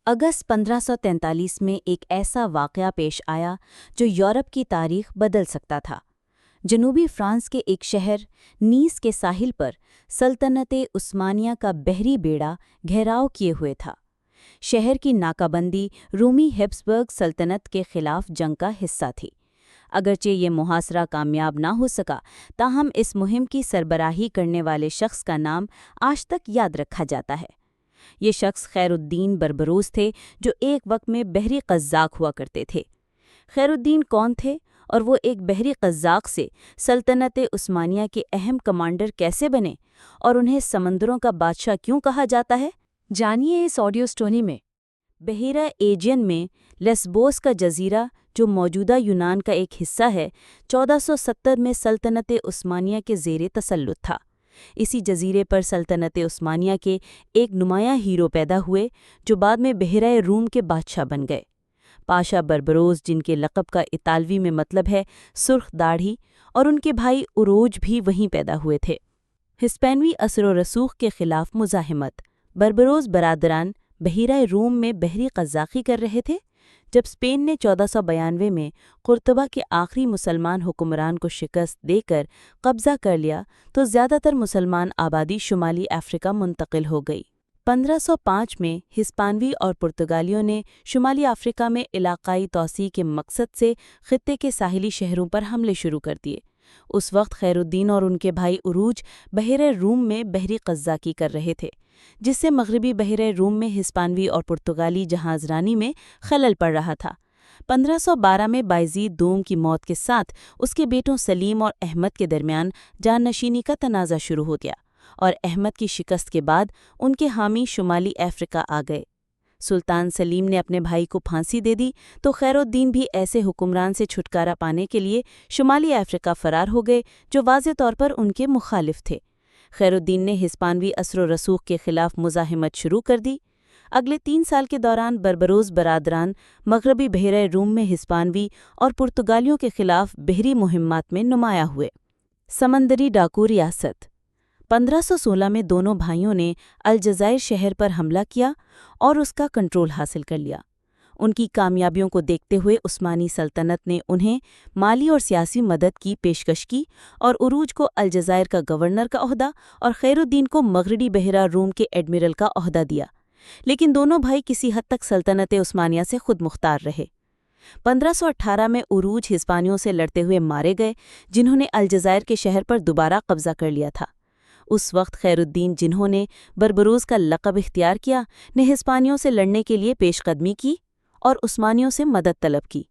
اگست 1543 میں ایک ایسا واقعہ پیش آیا جو یورپ کی تاریخ بدل سکتا تھا۔ جنوبی فرانس کے ایک شہر نیس کے ساحل پر سلطنت عثمانیہ کا بحری بیڑا گھیراؤ کیے ہوئے تھا۔ شہر کی ناکہ بندی رومی ہیبسبرگ سلطنت کے خلاف جنگ کا حصہ تھی۔ اگرچہ یہ محاصرہ کامیاب نہ ہو سکا، تاہم اس مہم کی سربراہی کرنے والے شخص کا نام آج تک یاد رکھا جاتا ہے۔ یہ شخص خیر الدین بربروس تھے، جو ایک وقت میں بحری قزاق ہوا کرتے تھے۔ خیر الدین کون تھے اور وہ ایک بحری قزاق سے سلطنت عثمانیہ کے اہم کمانڈر کیسے بنے، اور انہیں سمندروں کا بادشاہ کیوں کہا جاتا ہے؟ جانیے اس آڈیو سٹوری میں۔ بحیرہ ایجین میں لیسبوس کا جزیرہ، جو موجودہ یونان کا ایک حصہ ہے، 1470 میں سلطنت عثمانیہ کے زیر تسلط تھا۔ اسی جزیرے پر سلطنت عثمانیہ کے ایک نمایاں ہیرو پیدا ہوئے، جو بعد میں بحیرہ روم کے بادشاہ بن گئے۔ پاشا بربروس، جن کے لقب کا اطالوی میں مطلب ہے سرخ داڑھی، اور ان کے بھائی اروج بھی وہیں پیدا ہوئے تھے۔ ہسپانوی اثر و رسوخ کے خلاف مزاحمت۔ بربروس برادران بحیرہ روم میں بحری قزاقی کر رہے تھے۔ جب اسپین نے 1492 میں قرطبہ کے آخری مسلمان حکمران کو شکست دے کر قبضہ کر لیا، تو زیادہ تر مسلمان آبادی شمالی افریقہ منتقل ہو گئی۔ 1505 میں ہسپانوی اور پرتگالیوں نے شمالی افریقہ میں علاقائی توسیع کے مقصد سے خطے کے ساحلی شہروں پر حملے شروع کر دیے۔ اس وقت خیر الدین اور ان کے بھائی عروج بحیرہ روم میں بحری قزاقی کر رہے تھے، جس سے مغربی بحیرہ روم میں ہسپانوی اور پرتگالی جہاز رانی میں خلل پڑ رہا تھا۔ 1512 میں بایزید دوم کی موت کے ساتھ اس کے بیٹوں سلیم اور احمد کے درمیان جان نشینی کا تنازع شروع ہو گیا، اور احمد کی شکست کے بعد ان کے حامی شمالی افریقہ آ گئے۔ سلطان سلیم نے اپنے بھائی کو پھانسی دے دی، تو خیر الدین بھی ایسے حکمران سے چھٹکارا پانے کے لیے شمالی افریقہ فرار ہو گئے جو واضح طور پر ان کے مخالف تھے۔ خیر الدین نے ہسپانوی اثر و رسوخ کے خلاف مزاحمت شروع کر دی۔ اگلے 3 سال کے دوران بربروس برادران مغربی بحیرہ روم میں ہسپانوی اور پرتگالیوں کے خلاف بحری مہمات میں نمایاں ہوئے۔ سمندری ڈاکو ریاست۔ 1516 میں دونوں بھائیوں نے الجزائر شہر پر حملہ کیا اور اس کا کنٹرول حاصل کر لیا۔ ان کی کامیابیوں کو دیکھتے ہوئے عثمانی سلطنت نے انہیں مالی اور سیاسی مدد کی پیشکش کی، اور عروج کو الجزائر کا گورنر کا عہدہ اور خیر الدین کو مغربی بحیرہ روم کے ایڈمرل کا عہدہ دیا۔ لیکن دونوں بھائی کسی حد تک سلطنت عثمانیہ سے خود مختار رہے۔ 1518 میں عروج ہسپانیوں سے لڑتے ہوئے مارے گئے، جنہوں نے الجزائر کے شہر پر دوبارہ قبضہ کر لیا تھا۔ اس وقت خیر الدین، جنہوں نے بربروس کا لقب اختیار کیا، نے ہسپانیوں سے لڑنے کے لیے پیش قدمی کی اور عثمانیوں سے مدد طلب کی۔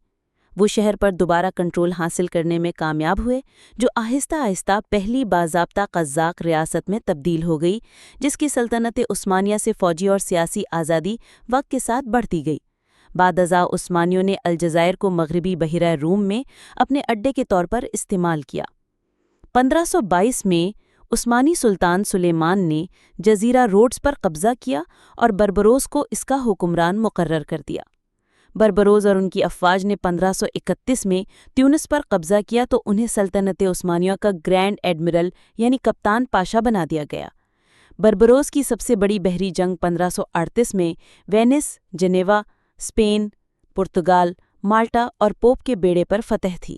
وہ شہر پر دوبارہ کنٹرول حاصل کرنے میں کامیاب ہوئے، جو آہستہ آہستہ پہلی باضابطہ قزاق ریاست میں تبدیل ہو گئی، جس کی سلطنت عثمانیہ سے فوجی اور سیاسی آزادی وقت کے ساتھ بڑھتی گئی۔ بعد ازاں عثمانیوں نے الجزائر کو مغربی بحیرہ روم میں اپنے اڈے کے طور پر استعمال کیا۔ 1522 میں عثمانی سلطان سلیمان نے جزیرہ روڈز پر قبضہ کیا اور بربروس کو اس کا حکمران مقرر کر دیا۔ بربروس اور ان کی افواج نے 1531 میں تیونس پر قبضہ کیا، تو انہیں سلطنت عثمانیہ کا گرینڈ ایڈمرل یعنی کپتان پاشا بنا دیا گیا۔ بربروس کی سب سے بڑی بحری جنگ 1538 میں وینس، جنیوا، اسپین، پرتگال، مالٹا اور پوپ کے بیڑے پر فتح تھی۔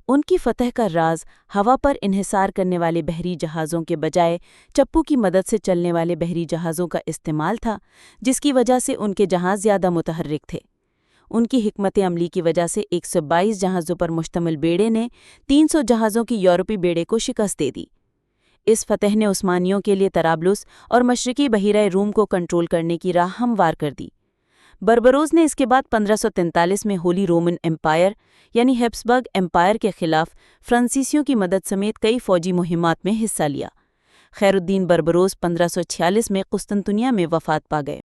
ان کی فتح کا راز ہوا پر انحصار کرنے والے بحری جہازوں کے بجائے چپو کی مدد سے چلنے والے بحری جہازوں کا استعمال تھا، جس کی وجہ سے ان کے جہاز زیادہ متحرک تھے۔ ان کی حکمت عملی کی وجہ سے 122 جہازوں پر مشتمل بیڑے نے 300 جہازوں کی یورپی بیڑے کو شکست دے دی۔ اس فتح نے عثمانیوں کے لیے طرابلس اور مشرقی بحیرہ روم کو کنٹرول کرنے کی راہ ہموار کر دی۔ بربروس نے اس کے بعد 1543 میں ہولی رومن امپائر یعنی ہیبسبرگ امپائر کے خلاف فرانسیسیوں کی مدد سمیت کئی فوجی مہمات میں حصہ لیا۔ خیر الدین بربروس 1546 میں قسطنطنیہ میں وفات پا گئے۔